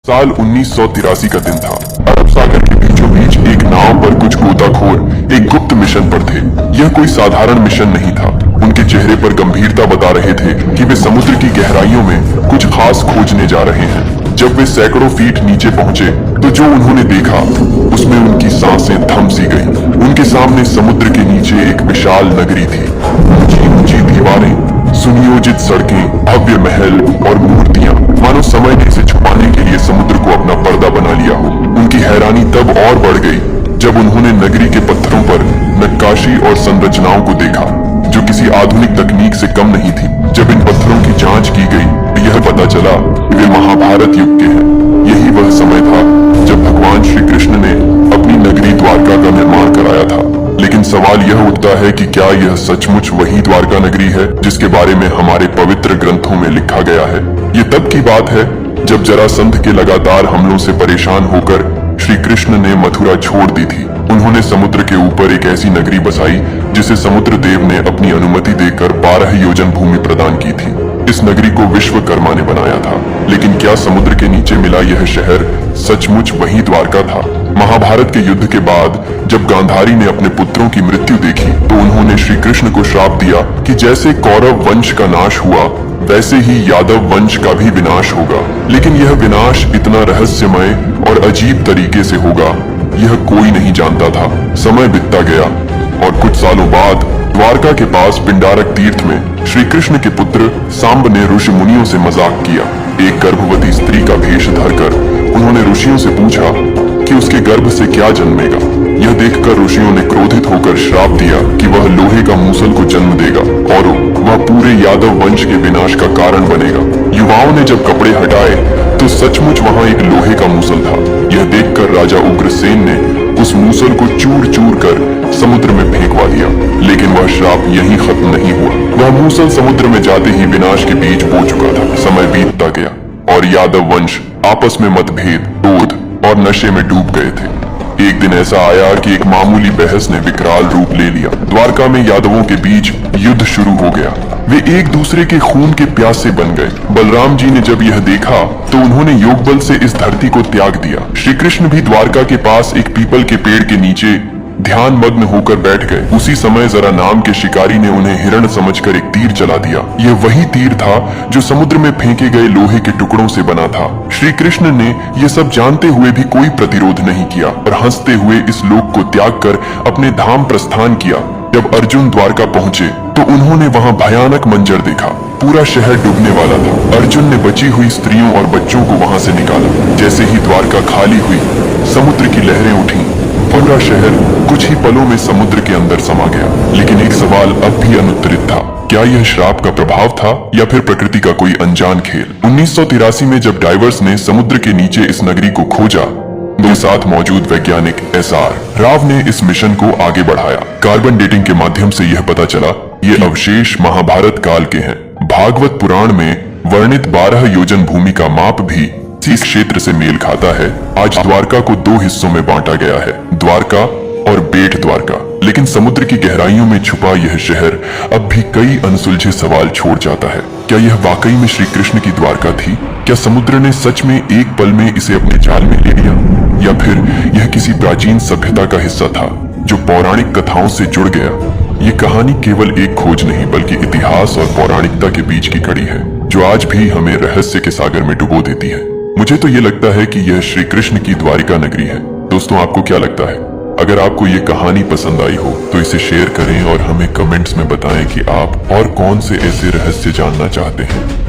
साल 1983 का दिन था। अरब सागर के बीचों बीच एक नाव पर कुछ गोताखोर एक गुप्त मिशन पर थे। यह कोई साधारण मिशन नहीं था। उनके चेहरे पर गंभीरता बता रहे थे कि वे समुद्र की गहराइयों में कुछ खास खोजने जा रहे हैं। जब वे सैकड़ों फीट नीचे पहुंचे तो जो उन्होंने देखा उसमें उनकी सांसें थम सी गईं। उनके सामने समुद्र के नीचे एक विशाल नगरी थी। ऊंची ऊंची दीवारें, सुनियोजित सड़कें, भव्य महल और मूर्तियां, मानो समय ने इसे छुपाने के लिए समुद्र को अपना पर्दा बना लिया हो। उनकी हैरानी तब और बढ़ गई जब उन्होंने नगरी के पत्थरों पर नक्काशी और संरचनाओं को देखा जो किसी आधुनिक तकनीक से कम नहीं थी। जब इन पत्थरों की जांच की गई तो यह पता चला कि वे महाभारत युग के हैं। यही वह समय था जब भगवान श्री कृष्ण ने अपनी नगरी द्वारका का निर्माण कराया था। लेकिन सवाल यह उठता है कि क्या यह सचमुच वही द्वारका नगरी है जिसके बारे में हमारे पवित्र ग्रंथों में लिखा गया है। ये तब की बात है जब जरासंध के लगातार हमलों से परेशान होकर श्री कृष्ण ने मथुरा छोड़ दी थी। उन्होंने समुद्र के ऊपर एक ऐसी नगरी बसाई जिसे समुद्र देव ने अपनी अनुमति देकर 12 योजन भूमि प्रदान की थी। इस नगरी को विश्वकर्मा ने बनाया था। लेकिन क्या समुद्र के नीचे मिला यह शहर सचमुच वही द्वारका था? महाभारत के युद्ध के बाद जब गांधारी ने अपने पुत्रों की मृत्यु देखी तो उन्होंने श्री कृष्ण को श्राप दिया कि जैसे कौरव वंश का नाश हुआ वैसे ही यादव वंश का भी विनाश होगा। लेकिन यह विनाश इतना रहस्यमय और अजीब तरीके से होगा यह कोई नहीं जानता था। समय बीतता गया और कुछ सालों बाद द्वारका के पास पिंडारक तीर्थ में श्री कृष्ण के पुत्र सांब ने ऋषि मुनियों से मजाक किया। एक गर्भवती स्त्री का भेष धरकर उन्होंने ऋषियों से पूछा कि उसके गर्भ से क्या जन्मेगा। यह देखकर ऋषियों ने क्रोधित होकर श्राप दिया कि वह लोहे का मूसल को जन्म देगा और वह पूरे यादव वंश के विनाश का कारण बनेगा। युवाओं ने जब कपड़े हटाए तो सचमुच वहां एक लोहे का मूसल था। यह देखकर राजा उग्रसेन ने उस मूसल को चूर चूर कर समुद्र में फेंकवा दिया। लेकिन वह श्राप यहीं खत्म नहीं हुआ। वह मूसल समुद्र में जाते ही विनाश के बीज बो चुका था। समय बीतता गया और यादव वंश आपस में मतभेद, क्रोध और नशे में डूब गए थे। एक दिन ऐसा आया कि एक मामूली बहस ने विकराल रूप ले लिया। द्वारका में यादवों के बीच युद्ध शुरू हो गया। वे एक दूसरे के खून के प्यासे बन गए। बलराम जी ने जब यह देखा तो उन्होंने योग बल से इस धरती को त्याग दिया। श्री कृष्ण भी द्वारका के पास एक पीपल के पेड़ के नीचे ध्यान मग्न होकर बैठ गए। उसी समय जरा नाम के शिकारी ने उन्हें हिरण समझकर एक तीर चला दिया। यह वही तीर था जो समुद्र में फेंके गए लोहे के टुकड़ों से बना था। श्री कृष्ण ने यह सब जानते हुए भी कोई प्रतिरोध नहीं किया और हंसते हुए इस लोक को त्याग कर अपने धाम प्रस्थान किया। जब अर्जुन द्वारका पहुंचे तो उन्होंने वहां भयानक मंजर देखा। पूरा शहर डूबने वाला था। अर्जुन ने बची हुई स्त्रियों और बच्चों को वहां से निकाला। जैसे ही द्वारका खाली हुई समुद्र की लहरें उठी। पूरा शहर कुछ ही पलों में समुद्र के अंदर समा गया। लेकिन एक सवाल अब भी अनुत्तरित था। क्या यह श्राप का प्रभाव था या फिर प्रकृति का कोई अनजान खेल? 1983 में जब डाइवर्स ने समुद्र के नीचे इस नगरी को खोजा तो साथ मौजूद वैज्ञानिक SR राव ने इस मिशन को आगे बढ़ाया। कार्बन डेटिंग के माध्यम से यह पता चला ये अवशेष महाभारत काल के हैं। भागवत पुराण में वर्णित 12 योजन भूमि का माप भी इस क्षेत्र से मेल खाता है। आज द्वारका को 2 हिस्सों में बांटा गया है, द्वारका और बेट द्वारका। लेकिन समुद्र की गहराइयों में छुपा यह शहर अब भी कई अनसुलझे सवाल छोड़ जाता है। क्या यह वाकई में श्री कृष्ण की द्वारका थी? क्या समुद्र ने सच में एक पल में इसे अपने जाल में ले लिया, या फिर यह किसी प्राचीन सभ्यता का हिस्सा था जो पौराणिक कथाओं से जुड़ गया? ये कहानी केवल एक खोज नहीं बल्कि इतिहास और पौराणिकता के बीच की कड़ी है जो आज भी हमें रहस्य के सागर में डुबो देती है। मुझे तो ये लगता है कि यह श्री कृष्ण की द्वारिका नगरी है। दोस्तों, आपको क्या लगता है? अगर आपको ये कहानी पसंद आई हो तो इसे शेयर करें और हमें कमेंट्स में बताएं कि आप और कौन से ऐसे रहस्य जानना चाहते हैं।